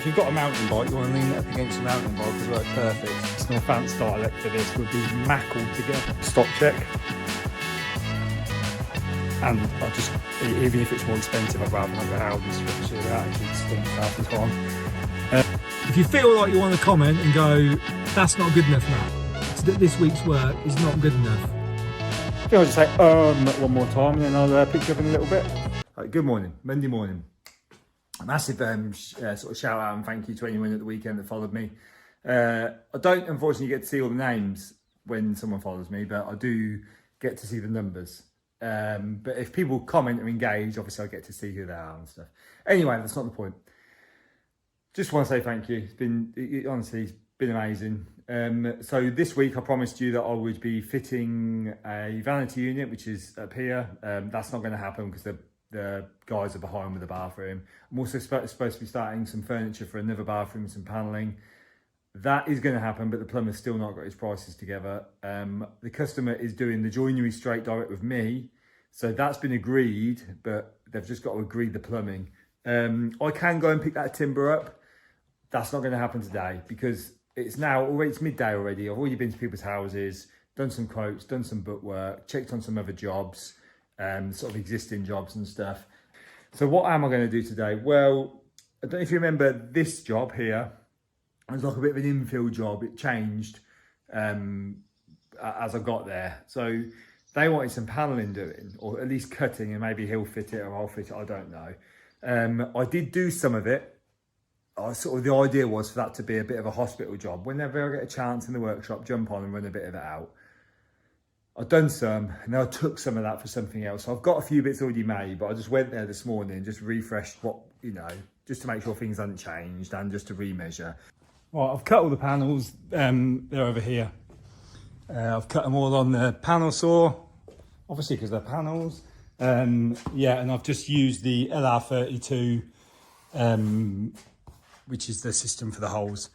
if you've got a mountain bike, you want to lean it up against your mountain bike as well, it's perfect. It's not fancy dialect for this would be Mac altogether. Stock check. And I just, even if it's more expensive, I'd rather have the Audis, especially that actually stinks half the time. If you feel like you want to comment and go, that's not good enough, Matt, that this week's work is not good enough, I think I'll just say one more time and then I'll pick you up in a little bit. Right, good morning, Monday morning. A massive sort of shout out and thank you to anyone at the weekend that followed me. I don't unfortunately get to see all the names when someone follows me, but I do get to see the numbers. But if people comment or engage, obviously I get to see who they are and stuff. Anyway, that's not the point. Just want to say thank you. Honestly, it's been amazing. So this week I promised you that I would be fitting a vanity unit, which is up here. That's not going to happen because the guys are behind with the bathroom. I'm also supposed to be starting some furniture for another bathroom, some panelling. That is going to happen, but the plumber's still not got his prices together. The customer is doing the joinery straight direct with me. So that's been agreed, but they've just got to agree the plumbing. I can go and pick that timber up. That's not going to happen today because it's midday already. I've already been to people's houses, done some quotes, done some bookwork, checked on some other jobs, sort of existing jobs and stuff. So what am I going to do today? Well, I don't know if you remember this job here. It was like a bit of an infill job. It changed as I got there. So they wanted some panelling doing, or at least cutting, and maybe he'll fit it or I'll fit it, I don't know. I did do some of it. The idea was for that to be a bit of a hospital job. Whenever I get a chance in the workshop, jump on and run a bit of it out. I've done some, and then I took some of that for something else. So I've got a few bits already made, but I just went there this morning and just refreshed what, just to make sure things hadn't changed and just to remeasure. Right, I've cut all the panels, they're over here. I've cut them all on the panel saw, obviously because they're panels. Yeah, and I've just used the LR32, which is the system for the holes.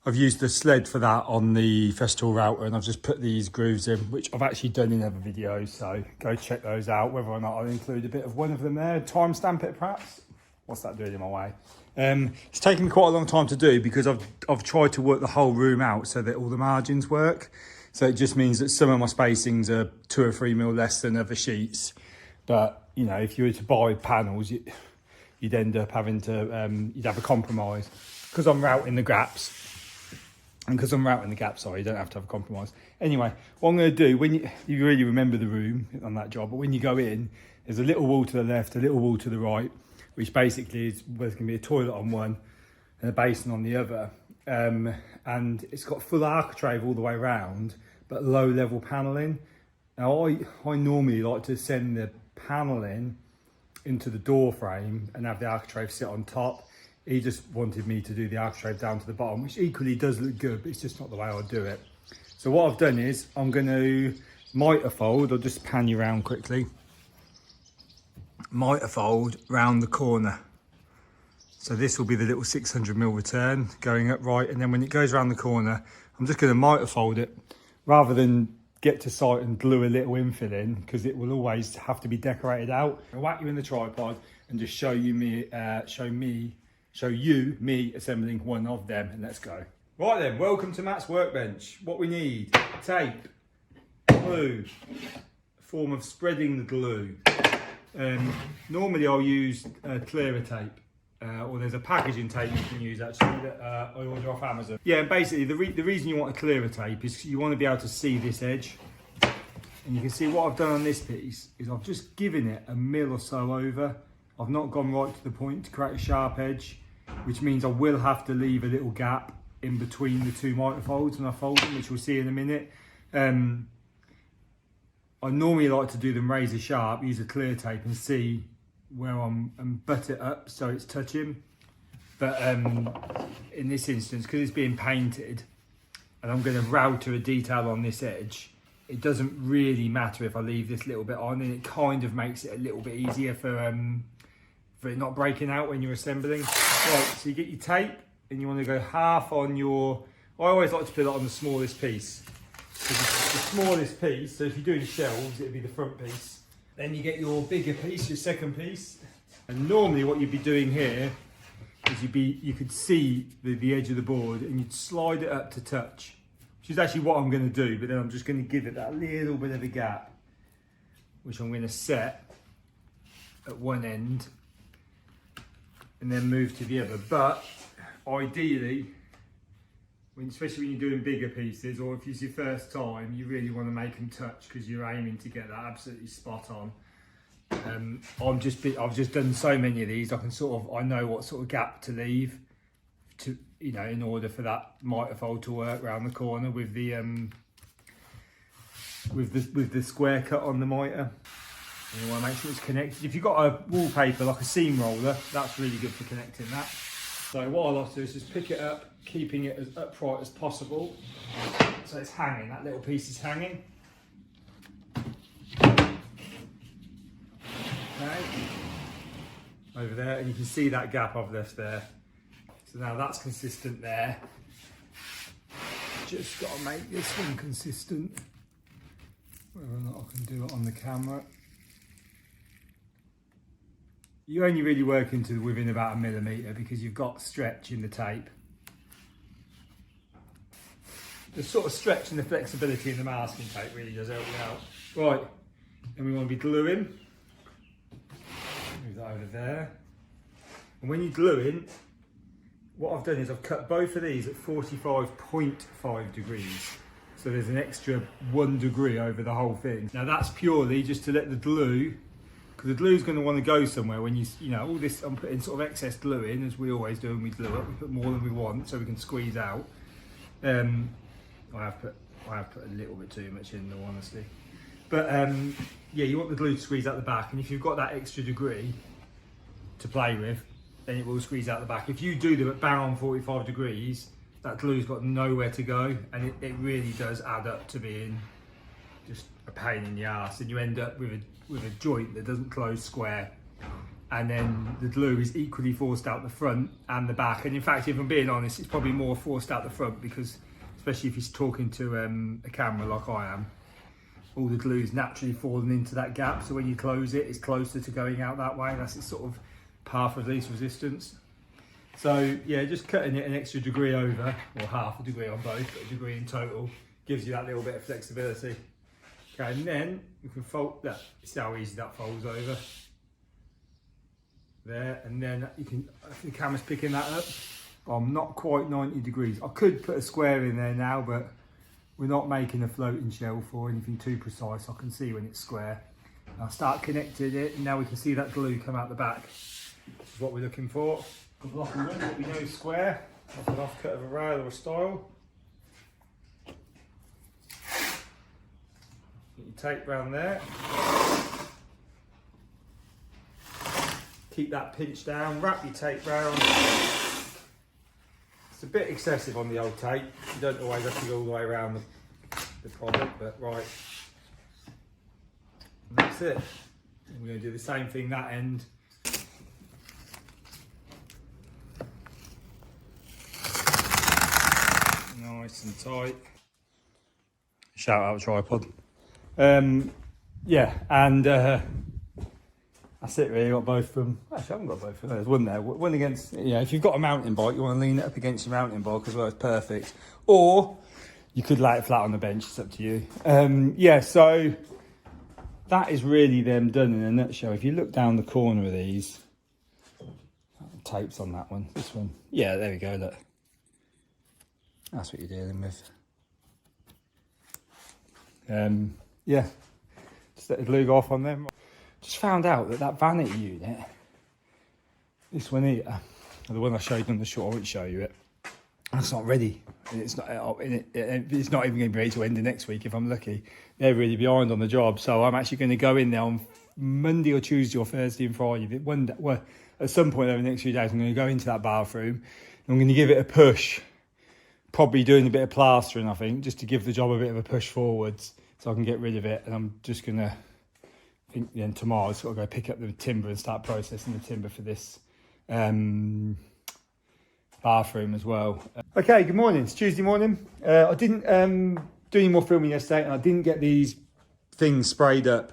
I've used the sled for that on the Festool router, and I've just put these grooves in, which I've actually done in other videos, so go check those out, whether or not I'll include a bit of one of them there, timestamp it perhaps. What's that doing in my way? It's taken me quite a long time to do because I've tried to work the whole room out so that all the margins work. So it just means that some of my spacings are 2 or 3 mil less than other sheets. But, if you were to buy panels, you'd end up having to, you'd have a compromise. Because I'm routing the gaps. And because I'm routing the gaps, sorry, you don't have to have a compromise. Anyway, what I'm going to do, when you really remember the room on that job, but when you go in, there's a little wall to the left, a little wall to the right, which basically is where there's going to be a toilet on one and a basin on the other. And it's got full architrave all the way around, but low level panelling. Now I normally like to send the panelling into the door frame and have the architrave sit on top. He just wanted me to do the architrave down to the bottom, which equally does look good, but it's just not the way I do it. So what I've done is I'm going to mitre fold. I'll just pan you around quickly. Mitre fold round the corner. So this will be the little 600mm return going up right, and then when it goes around the corner, I'm just going to mitre fold it rather than get to site and glue a little infill in, because it will always have to be decorated out. I'll whack you in the tripod and just show you me assembling one of them, and let's go. Right then, welcome to Matt's workbench. What we need: tape, glue, a form of spreading the glue. Normally I'll use clearer tape, or there's a packaging tape you can use actually that I order off Amazon. Yeah, basically the reason you want a clearer tape is you want to be able to see this edge. And you can see what I've done on this piece is I've just given it a mil or so over. I've not gone right to the point to create a sharp edge, which means I will have to leave a little gap in between the two mitre folds when I fold them, which we'll see in a minute. I normally like to do them razor sharp, use a clear tape and see where and butt it up so it's touching. But in this instance, because it's being painted and I'm going to router a detail on this edge, it doesn't really matter if I leave this little bit on, and it kind of makes it a little bit easier for it not breaking out when you're assembling. Right, so you get your tape and you want to go half on your, I always like to put it on the smallest piece. So the smallest piece, so if you're doing shelves, it'd be the front piece. Then you get your bigger piece, your second piece. And normally what you'd be doing here is you could see the edge of the board and you'd slide it up to touch, which is actually what I'm going to do, but then I'm just going to give it that little bit of a gap, which I'm going to set at one end and then move to the other. But ideally, especially when you're doing bigger pieces, or if it's your first time, you really want to make them touch because you're aiming to get that absolutely spot on. I've just done so many of these. I know what sort of gap to leave to, in order for that mitre fold to work around the corner with the square cut on the mitre. You want to make sure it's connected. If you've got a wallpaper like a seam roller, that's really good for connecting that. So what I like to do is just pick it up, keeping it as upright as possible. So it's hanging, that little piece is hanging. Okay. Over there, and you can see that gap I've left there. So now that's consistent there. Just got to make this one consistent. Whether or not I can do it on the camera. You only really work into within about 1 millimetre because you've got stretch in the tape. The sort of stretch and the flexibility in the masking tape really does help you out. Right, and we want to be gluing. Move that over there. And when you're gluing, what I've done is I've cut both of these at 45.5 degrees. So there's an extra 1 degree over the whole thing. Now that's purely just to let the glue, because the glue's going to want to go somewhere when all this, I'm putting sort of excess glue in, as we always do when we glue it. We put more than we want so we can squeeze out. I have put a little bit too much in, all honesty. But yeah, you want the glue to squeeze out the back, and if you've got that extra degree to play with, then it will squeeze out the back. If you do them at bang on 45 degrees, that glue's got nowhere to go, and it really does add up to being just a pain in the ass, and you end up with a joint that doesn't close square, and then the glue is equally forced out the front and the back. And in fact, if I'm being honest, it's probably more forced out the front, because especially if he's talking to a camera like I am, all the glue is naturally falling into that gap, so when you close it, it's closer to going out that way. That's its sort of path of least resistance. So yeah, just cutting it an extra degree over, or half a degree on both, but a degree in total, gives you that little bit of flexibility. Okay, and then you can fold that. See how easy that folds over there, and then you can, if the camera's picking that up, I'm not quite 90 degrees. I could put a square in there now, but we're not making a floating shelf or anything too precise. I can see when it's square. I'll start connecting it, and now we can see that glue come out the back, which is what we're looking for. Good block and run, what we know is square, like an offcut of a rail or a stile. Get your tape round there. Keep that pinch down, wrap your tape round. It's a bit excessive on the old tape. You don't always have to go all the way around the product, but right. And that's it. And we're going to do the same thing that end. Nice and tight. Shout out tripod. Yeah, and that's it really. Got both from. Actually, I haven't got both from. There's one there. One against. Yeah, if you've got a mountain bike, you want to lean it up against your mountain bike as well. It's perfect. Or you could lay it flat on the bench. It's up to you. Yeah, so that is really them done in a nutshell. If you look down the corner of these, tapes on that one. This one. Yeah, there we go. Look. That's what you're dealing with. Yeah, just let the glue go off on them. Just found out that vanity unit, this one here, the one I showed on the short, I won't show you it. That's not ready. It's not even going to be ready to end of next week if I'm lucky. They're really behind on the job, so I'm actually going to go in there on Monday or Tuesday or Thursday and Friday. Well, at some point over the next few days, I'm going to go into that bathroom and I'm going to give it a push. Probably doing a bit of plastering, I think, just to give the job a bit of a push forwards so I can get rid of it. And I'm just going to, I think then tomorrow, I've got to go pick up the timber and start processing the timber for this bathroom as well. Okay, good morning. It's Tuesday morning. I didn't do any more filming yesterday, and I didn't get these things sprayed up,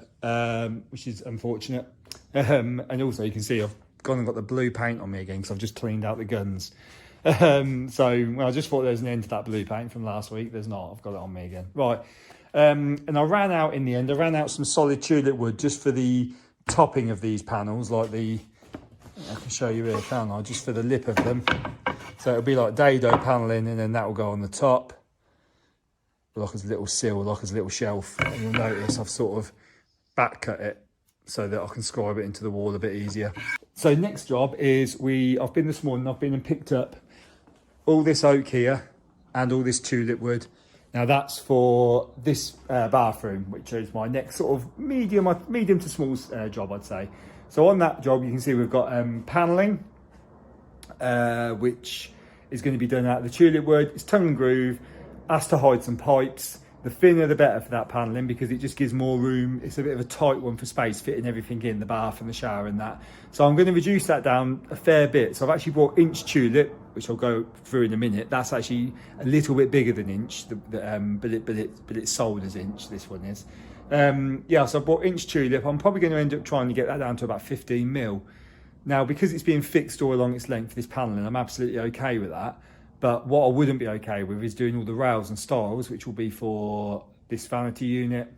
which is unfortunate. And also you can see I've gone and got the blue paint on me again because I've just cleaned out the guns. So well, I just thought there was an end to that blue paint from last week. There's not. I've got it on me again. Right. And I ran out in the end. I ran out some solid tulip wood just for the topping of these panels, like I can show you here, can't I? Just for the lip of them. So it'll be like dado paneling, and then that will go on the top, like as a little sill, like as a little shelf. And you'll notice I've sort of back cut it so that I can scribe it into the wall a bit easier. So next job is I've been this morning, I've been and picked up all this oak here and all this tulip wood. Now that's for this bathroom, which is my next sort of medium to small job, I'd say. So on that job, you can see we've got panelling, which is going to be done out of the tulip wood. It's tongue and groove, has to hide some pipes. The thinner the better for that panelling because it just gives more room. It's a bit of a tight one for space, fitting everything in, the bath and the shower and that. So I'm going to reduce that down a fair bit. So I've actually bought inch tulip, which I'll go through in a minute. That's actually a little bit bigger than inch, but it's sold as inch, this one is. Yeah, so I bought inch tulip. I'm probably going to end up trying to get that down to about 15 mil. Now, because it's being fixed all along its length, this panelling, I'm absolutely okay with that. But what I wouldn't be okay with is doing all the rails and stiles, which will be for this vanity unit.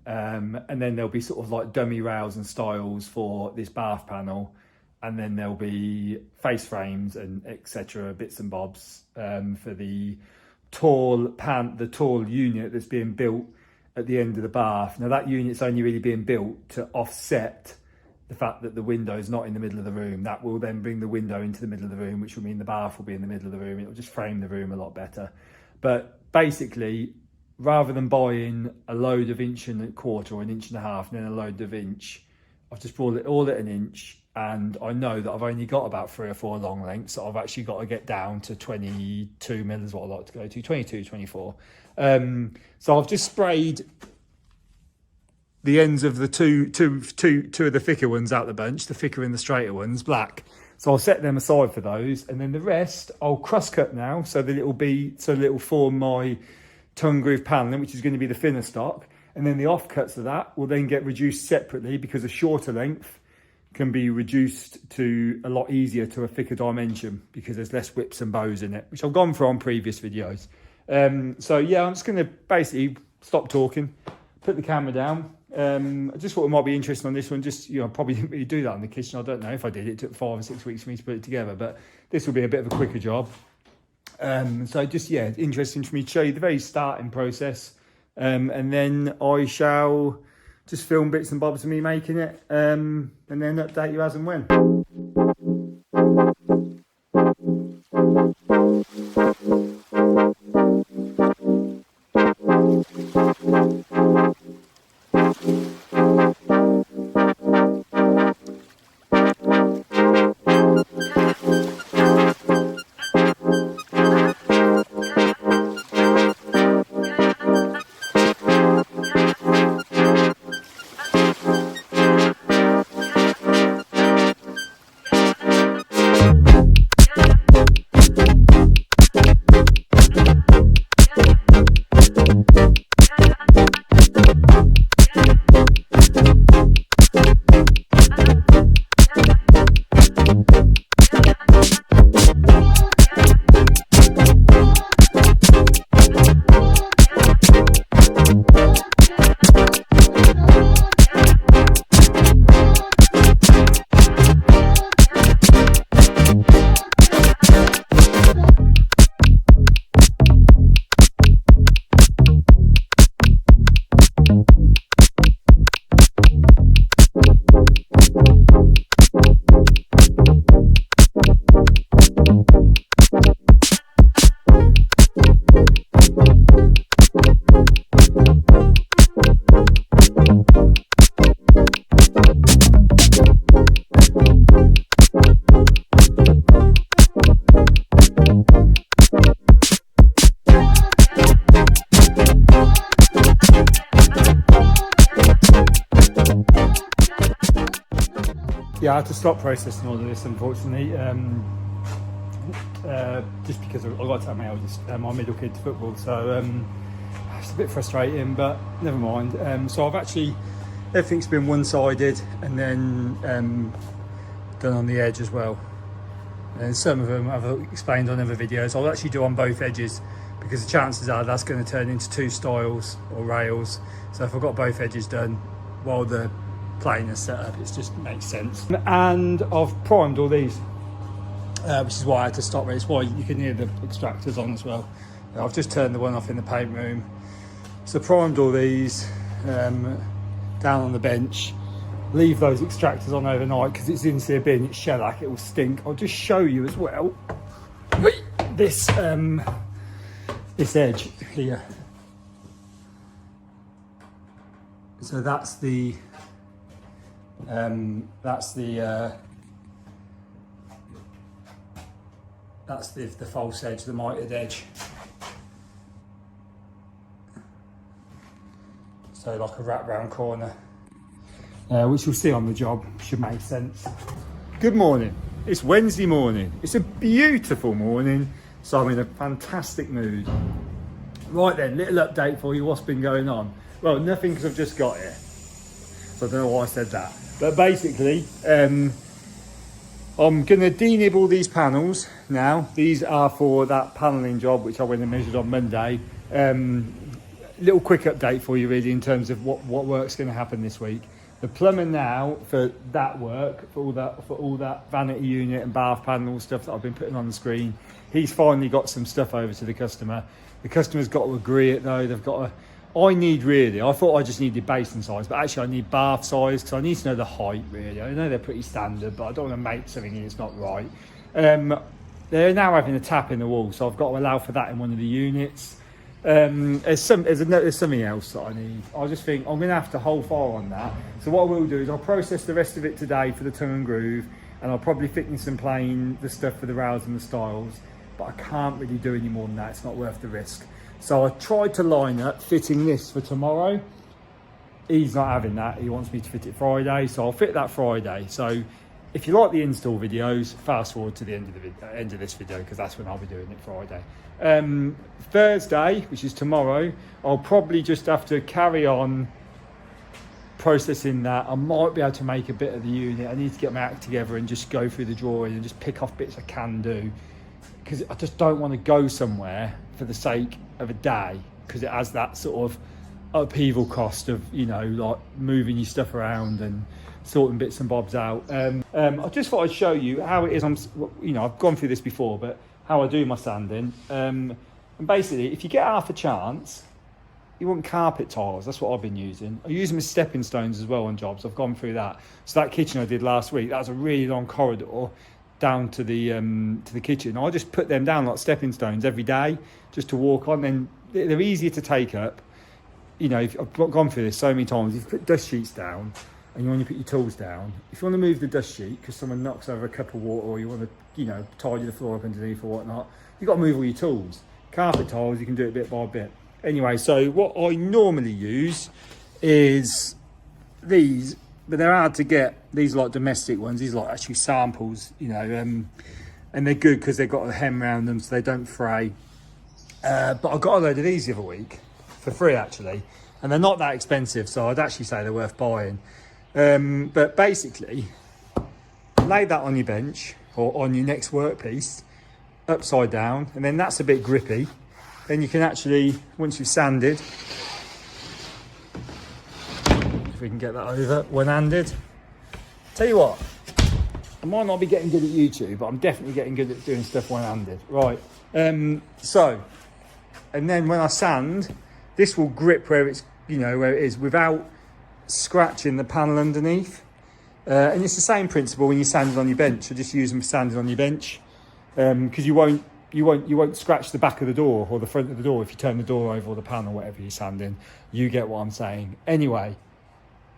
And then there'll be sort of like dummy rails and stiles for this bath panel. And then there'll be face frames and etc. bits and bobs for the tall unit that's being built at the end of the bath. Now that unit's only really being built to offset the fact that the window is not in the middle of the room. That will then bring the window into the middle of the room, which will mean the bath will be in the middle of the room. It'll just frame the room a lot better. But basically, rather than buying a load of 1.25 inches or 1.5 inches and then a load of inch, I've just brought it all at 1 inch. And I know that I've only got about 3 or 4 long lengths. So I've actually got to get down to 22 mil is what I like to go to, 22, 24. So I've just sprayed the ends of the two of the thicker ones out the bunch, the thicker and the straighter ones, black. So I'll set them aside for those, and then the rest I'll cross cut now so that it'll form my tongue groove panelling, which is going to be the thinner stock, and then the offcuts of that will then get reduced separately because a shorter length can be reduced to a lot easier to a thicker dimension because there's less whips and bows in it, which I've gone for on previous videos. So yeah, I'm just going to basically stop talking, put the camera down. I just thought it might be interesting on this one. Just, I probably didn't really do that in the kitchen. I don't know if I did. It took 5 or 6 weeks for me to put it together, but this will be a bit of a quicker job. So just, yeah, interesting for me to show you the very starting process. And then I shall just film bits and bobs of me making it, and then update you as and when. Yeah, I had to stop processing all of this, unfortunately, just because I got to take my eldest, my middle kid to football, so it's a bit frustrating, but never mind. So I've actually, everything's been one-sided, and then done on the edge as well. And some of them I've explained on other videos. I'll actually do on both edges because the chances are that's going to turn into 2 stiles or rails. So if I've got both edges done while the plane is set up, it just makes sense. And I've primed all these, which is why I had to stop it. It's why you can hear the extractors on as well. I've just turned the one off in the paint room. So primed all these down on the bench. Leave those extractors on overnight because it's into a bin, it's shellac, it will stink. I'll just show you as well this this edge here. So that's the false edge, the mitered edge. So like a wrap round corner. Which you'll see on the job, should make sense. Good morning, it's Wednesday morning. It's a beautiful morning, so I'm in a fantastic mood. Right then, little update for you, what's been going on? Well, nothing because I've just got here. So I don't know why I said that. But basically, I'm gonna denibble these panels now. These are for that panelling job, which I went and measured on Monday. Little quick update for you really in terms of what work's gonna happen this week. The plumber now for that work, for all that vanity unit and bath panel stuff that I've been putting on the screen, he's finally got some stuff over to the customer. The customer's got to agree it though. They've got to. I thought I just needed basin size, but actually I need bath size because I need to know the height really. I know they're pretty standard, but I don't want to make something that's not right. They're now having a tap in the wall, so I've got to allow for that in one of the units. There's something else that I need. I just think I'm going to have to hold fire on that. So what I will do is I'll process the rest of it today for the tongue and groove, and I'll probably thicken some plain the stuff for the rails and the stiles, but I can't really do any more than that. It's not worth the risk. So I tried to line up fitting this for tomorrow. He's not having that. He wants me to fit it Friday, so I'll fit that Friday. So if you like the install videos, fast forward to the end of this video because that's when I'll be doing it Friday. Thursday, which is tomorrow, I'll probably just have to carry on processing that. I might be able to make a bit of the unit. I need to get my act together and just go through the drawing and just pick off bits I can do, because I just don't want to go somewhere for the sake of a day because it has that sort of upheaval cost of, you know, like moving your stuff around and sorting bits and bobs out. I just thought I'd show you how it is. I've gone through this before, but how I do my sanding. And basically, if you get half a chance, you want carpet tiles. That's what I've been using. I use them as stepping stones as well on jobs. I've gone through that. So that kitchen I did last week, that was a really long corridor down to the kitchen. I just put them down like stepping stones every day just to walk on. Then they're easier to take up. You know, I've gone through this so many times. If you put dust sheets down and you want to put your tools down, if you want to move the dust sheet because someone knocks over a cup of water, or you want to, you know, tidy the floor up underneath or whatnot, you've got to move all your tools. Carpet tiles, you can do it bit by bit. Anyway, so what I normally use is these, but they're hard to get. These are like domestic ones. These are like actually samples, you know, and they're good because they've got a hem around them so they don't fray. But I got a load of these the other week for free actually, and they're not that expensive, so I'd actually say they're worth buying. But basically, lay that on your bench or on your next workpiece, upside down, and then that's a bit grippy. Then you can actually, once you've sanded, if we can get that over, one-handed. Tell you what, I might not be getting good at YouTube, but I'm definitely getting good at doing stuff one-handed. Right, so, and then when I sand, this will grip where it's, you know, where it is without scratching the panel underneath. And it's the same principle when you sand it on your bench. So just use them for sanding on your bench, because you won't scratch the back of the door or the front of the door if you turn the door over or the panel, whatever you're sanding. You get what I'm saying. Anyway,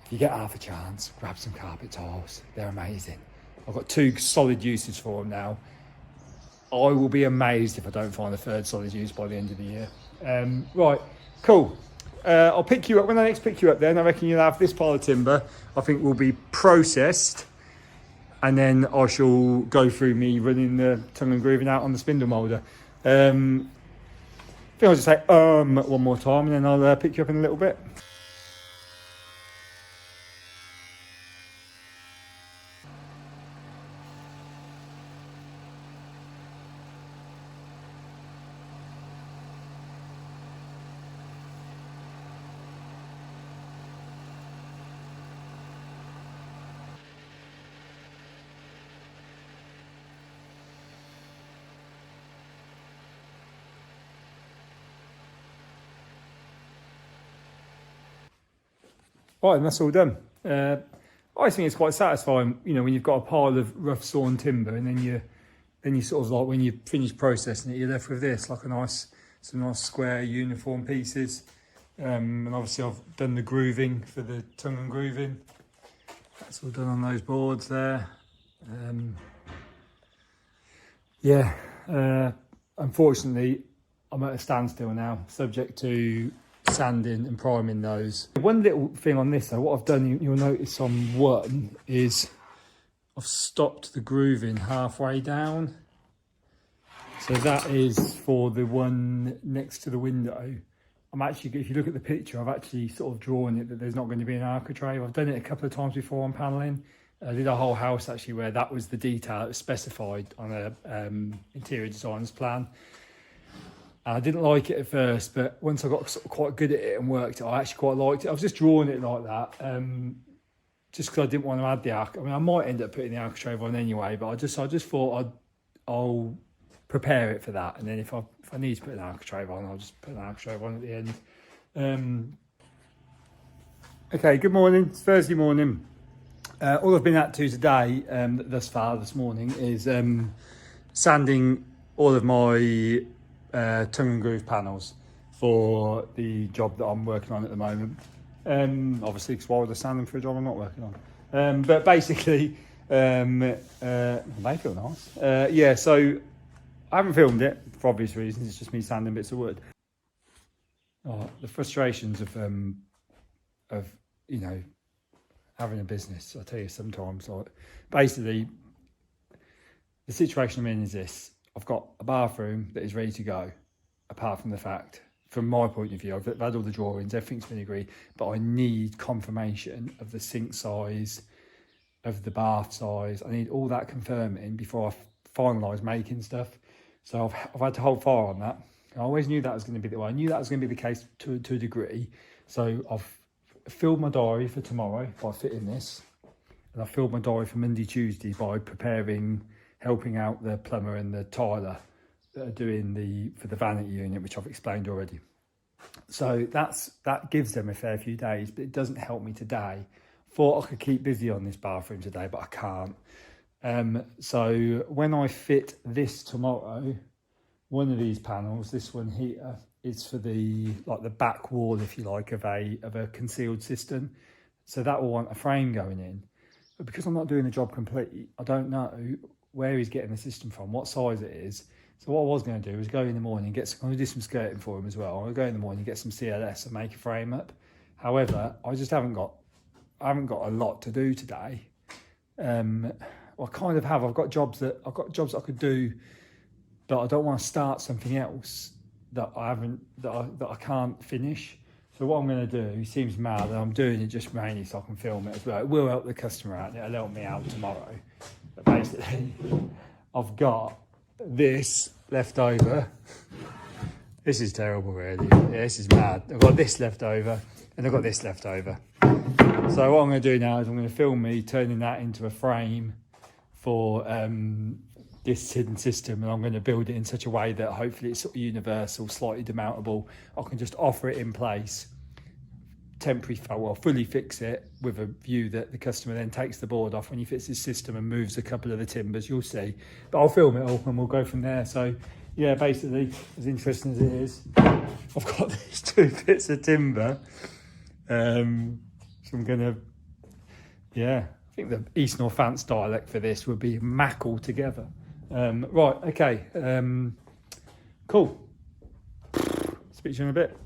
if you get half a chance, grab some carpet tiles. They're amazing. I've got 2 solid uses for them now. I will be amazed if I don't find a third solid use by the end of the year. Right, cool. I'll pick you up when I next pick you up. Then I reckon you'll have this pile of timber. I think will be processed, and then I shall go through me running the tongue and grooving out on the spindle moulder. I think I'll just say one more time, and then I'll pick you up in a little bit. Right, and that's all done. I think it's quite satisfying, you know, when you've got a pile of rough sawn timber, and then you sort of like, when you finish processing it, you're left with this, like some nice square uniform pieces. And obviously I've done the grooving for the tongue and grooving. That's all done on those boards there. Unfortunately, I'm at a standstill now, subject to sanding and priming those. One little thing on this though, what I've done, you'll notice on one, is I've stopped the grooving halfway down. So that is for the one next to the window. I'm actually, if you look at the picture, I've actually sort of drawn it that there's not going to be an architrave. I've done it a couple of times before on panelling. I did a whole house actually where that was the detail that was specified on a interior designer's plan. And I didn't like it at first, but once I got sort of quite good at it and worked it, I actually quite liked it. I was just drawing it like that, just because I didn't want to add the arc. I mean, I might end up putting the architrave on anyway, but I just thought I'll prepare it for that, and then if I need to put an architrave on, I'll just put an architrave on at the end. Okay, good morning. It's Thursday morning. All I've been at to today, thus far this morning, is sanding all of my tongue and groove panels for the job that I'm working on at the moment. Obviously, because why would I sand them for a job I'm not working on? But basically, they feel nice. So I haven't filmed it for obvious reasons. It's just me sanding bits of wood. Oh, the frustrations of you know, having a business. I tell you, sometimes, like, basically the situation I'm in is this: I've got a bathroom that is ready to go, apart from the fact, from my point of view, I've had all the drawings, everything's been agreed, but I need confirmation of the sink size, of the bath size. I need all that confirming before I finalise making stuff. So I've had to hold fire on that. I always knew that was going to be the way. I knew that was going to be the case to a degree. So I've filled my diary for tomorrow by fitting this, and I've filled my diary for Monday, Tuesday by helping out the plumber and the tiler that are doing for the vanity unit, which I've explained already. So that gives them a fair few days, but it doesn't help me today. Thought I could keep busy on this bathroom today, but I can't. So when I fit this tomorrow, one of these panels, this one here, is for the back wall, if you like, of a concealed cistern. So that will want a frame going in. But because I'm not doing the job complete, I don't know where he's getting the system from, what size it is. So what I was going to do was go in the morning, I'm going to do some skirting for him as well. I'm going to go in the morning, get some CLS and make a frame up. However, I haven't got a lot to do today. I kind of have. I've got jobs that I could do, but I don't want to start something else that I can't finish. So what I'm going to do, he seems mad, and I'm doing it just mainly so I can film it as well. It will help the customer out, and it'll help me out tomorrow. But basically, I've got this left over. This is terrible, really. Yeah, this is mad. I've got this left over, and I've got this left over. So what I'm going to do now is I'm going to film me turning that into a frame for this hidden system, and I'm going to build it in such a way that hopefully it's sort of universal, slightly demountable. I can just offer it in place, fully fix it with a view that the customer then takes the board off when he fits his system and moves a couple of the timbers. You'll see, but I'll film it all and we'll go from there. So yeah, basically, as interesting as it is, I've got these two bits of timber. So I'm gonna, I think the East Northants dialect for this would be mack all together. Right, okay, cool. Speak to you in a bit.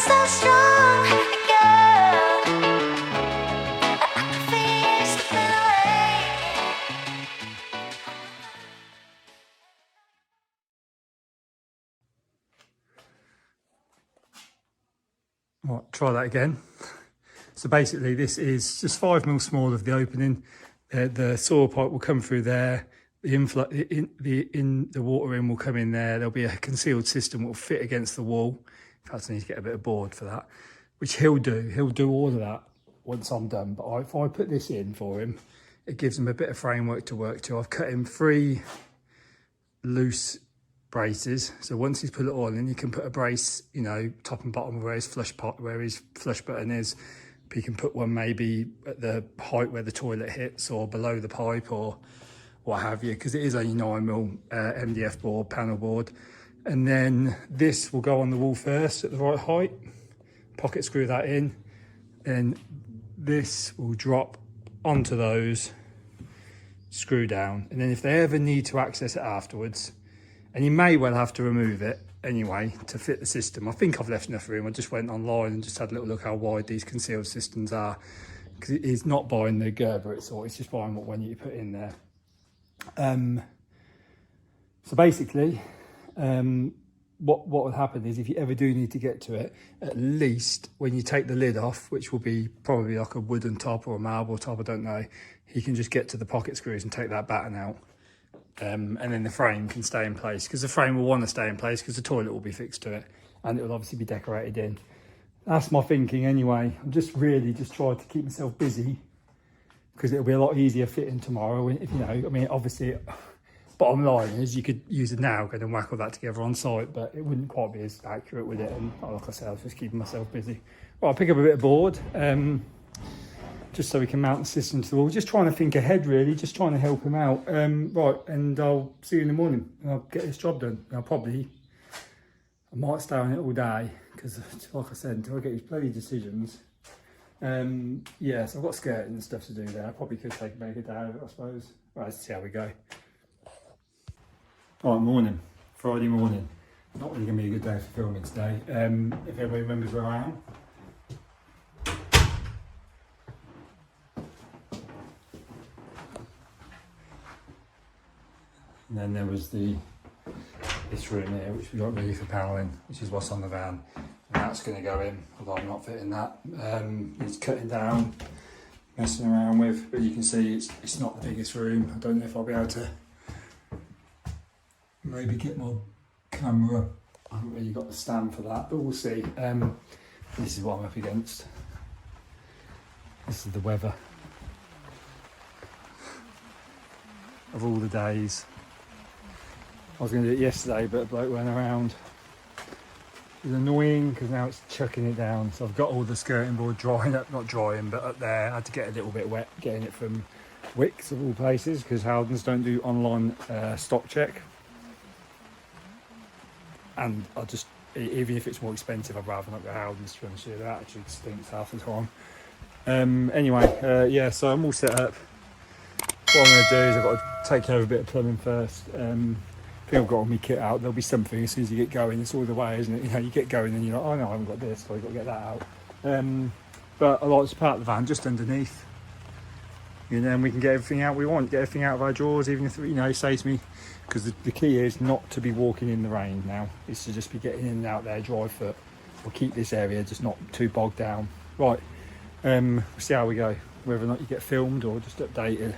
so strong, girl. I can feel something awakening. Right, try that again. So basically this is just 5mm small of the opening. The soil pipe will come through there. The inflow, the water in will come in there. There'll be a concealed system that will fit against the wall. In fact, I need to get a bit of board for that, which he'll do. He'll do all of that once I'm done. But if I put this in for him, it gives him a bit of framework to work to. I've cut him 3 loose braces. So once he's put it all in, you can put a brace, you know, top and bottom where his flush button is. But you can put one maybe at the height where the toilet hits or below the pipe or what have you, because it is only 9mm MDF board, panel board. And then this will go on the wall first at the right height, pocket screw that in, and this will drop onto those, screw down. And then if they ever need to access it afterwards, and you may well have to remove it anyway to fit the system. I think I've left enough room. I just went online and just had a little look how wide these concealed systems are, because it is not buying the Gerber, it's just buying what one you put in there. So basically, what will happen is if you ever do need to get to it, at least when you take the lid off, which will be probably like a wooden top or a marble top, I don't know, he can just get to the pocket screws and take that batten out. And then the frame can stay in place, because the frame will want to stay in place because the toilet will be fixed to it and it will obviously be decorated in. That's my thinking anyway. I'm just really trying to keep myself busy, because it'll be a lot easier fitting tomorrow. If you know, I mean, obviously, bottom line is you could use a nail gun and whack all that together on site, but it wouldn't quite be as accurate with it. And like I said, I was just keeping myself busy. Well, I'll pick up a bit of board, just so we can mount the system to the wall. Just trying to think ahead, really, just trying to help him out. Right, and I'll see you in the morning and I'll get this job done. I might stay on it all day, because like I said, until I get these bloody decisions. Yeah, so I've got skirting and stuff to do there. I probably could make a day of it, I suppose. Right, let's see how we go. All right, morning, Friday morning. Not really gonna be a good day for filming today. If everybody remembers where I am. And then there was this room here, which we got ready for panelling, which is what's on the van. And that's going to go in, although I'm not fitting that. It's cutting down, messing around with, but you can see it's not the biggest room. I don't know if I'll be able to maybe get my camera. I haven't really got the stand for that, but we'll see. This is what I'm up against. This is the weather of all the days. I was going to do it yesterday, but a bloke went around. It's annoying because now it's chucking it down. So I've got all the skirting board drying up, not drying, but up there. I had to get a little bit wet getting it from Wicks of all places, because Howdens don't do online stock check. And I just, even if it's more expensive, I'd rather not go Howdens, to be honest with you. That actually stinks half the time. Anyway, yeah, so I'm all set up. What I'm going to do is I've got to take care of a bit of plumbing first. I think I've got all my kit out. There'll be something as soon as you get going. It's all the way, isn't it? You know, you get going and you're like, oh no, I haven't got this, so I've got to get that out. But I like to park the van just underneath. And then we can get everything out we want, get everything out of our drawers, even if, you know, saves me. Because the key is not to be walking in the rain now. It's to just be getting in and out there, dry foot. We'll keep this area just not too bogged down. Right, we'll see how we go. Whether or not you get filmed or just updated.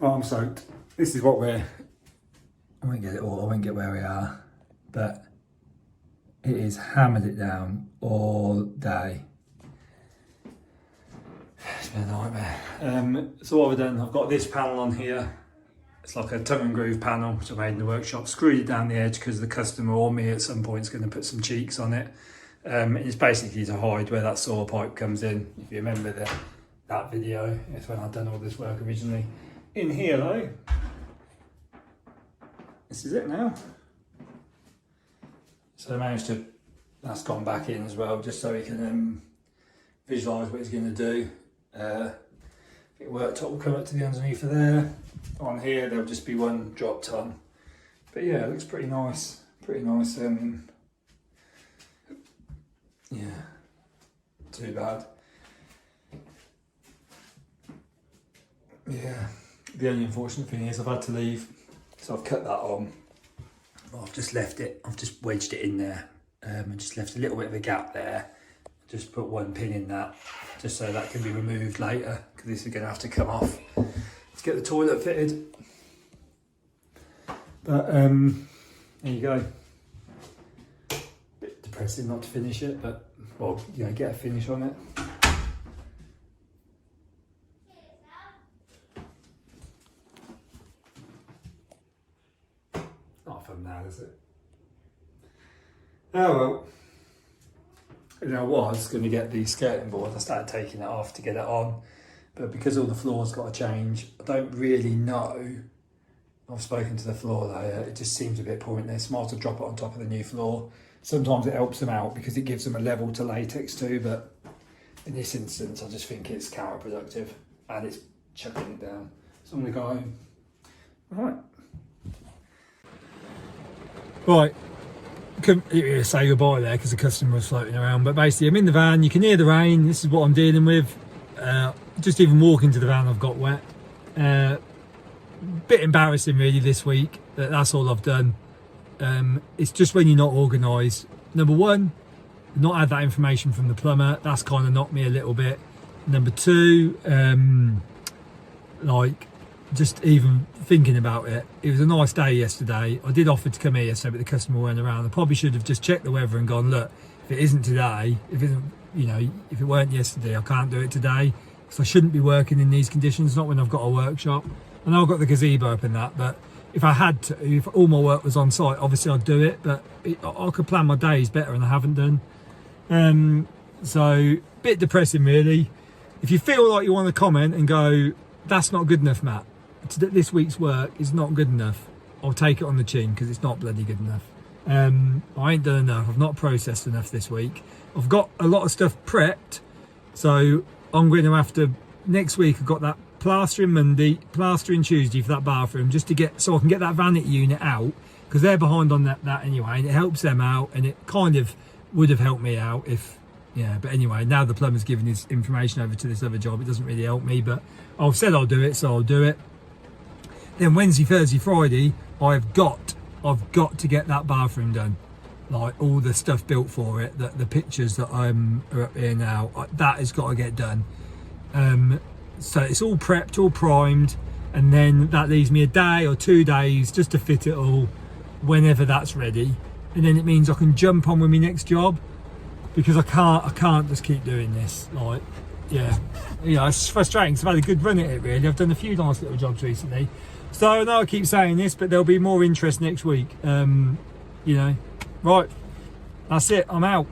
Oh, I'm soaked. This is what we're... I won't get it all, I won't get where we are, but it is hammered it down all day. It's been a nightmare. So what I've done, I've got this panel on here. It's like a tongue and groove panel, which I made in the workshop. Screwed it down the edge because the customer or me at some point is going to put some cheeks on it. It's basically to hide where that saw pipe comes in. If you remember that video, it's when I'd done all this work originally. In here though, this is it now. So I managed to, that's gone back in as well, just so we can visualise what it's going to do. The worktop will come up to the underneath of there. On here there'll just be one drop ton. But yeah, it looks pretty nice. Pretty nice. Yeah, too bad. Yeah, the only unfortunate thing is I've had to leave, so I've cut that on. I've just left it, I've just wedged it in there, and just left a little bit of a gap there. Just put one pin in that, just so that can be removed later, because this is going to have to come off to get the toilet fitted. But there you go. Bit depressing not to finish it, but well, you know, get a finish on it. Not fun now, is it? Oh well. You know, I was going to get the skirting board. I started taking it off to get it on, but because all the floor's got to change, I don't really know. I've spoken to the floor layer. It just seems a bit pointless. Might as well drop it on top of the new floor. Sometimes it helps them out because it gives them a level to latex too, but in this instance, I just think it's counterproductive and it's chucking it down. So I'm going to go home. Right. Couldn't say goodbye there because the customer was floating around, but basically I'm in the van. You can hear the rain. This is what I'm dealing with. Just even walking to the van I've got wet. Bit embarrassing really this week, but that's all I've done. It's just when you're not organised. Number one, not had that information from the plumber. That's kind of knocked me a little bit. Number two, like just even thinking about it, it was a nice day yesterday. I did offer to come here yesterday, but the customer weren't around. I probably should have just checked the weather and gone, look, if it isn't today, if it isn't, you know, if it weren't yesterday, I can't do it today, because I shouldn't be working in these conditions, not when I've got a workshop. I know I've got the gazebo up and that, but if I had to, if all my work was on site, obviously I'd do it, but I could plan my days better and I haven't done. So, bit depressing really. If you feel like you want to comment and go, that's not good enough, Matt, this week's work is not good enough, I'll take it on the chin because it's not bloody good enough. I ain't done enough, I've not processed enough this week. I've got a lot of stuff prepped, so I'm going to have to, next week I've got that plastering Monday, plastering Tuesday for that bathroom, just to get, so I can get that vanity unit out, because they're behind on that anyway, and it helps them out, and it kind of would have helped me out if, yeah, but anyway, now the plumber's given his information over to this other job, it doesn't really help me, but I've said I'll do it, so I'll do it. Then Wednesday, Thursday, Friday, I've got to get that bathroom done. Like all the stuff built for it, the pictures that are up here now, that has got to get done. So it's all prepped, all primed, and then that leaves me a day or 2 days just to fit it all whenever that's ready. And then it means I can jump on with my next job, because I can't just keep doing this. Like, yeah, you know, it's frustrating because I've had a good run at it really. I've done a few nice little jobs recently. So I know I keep saying this, but there'll be more interest next week. You know, right, that's it, I'm out.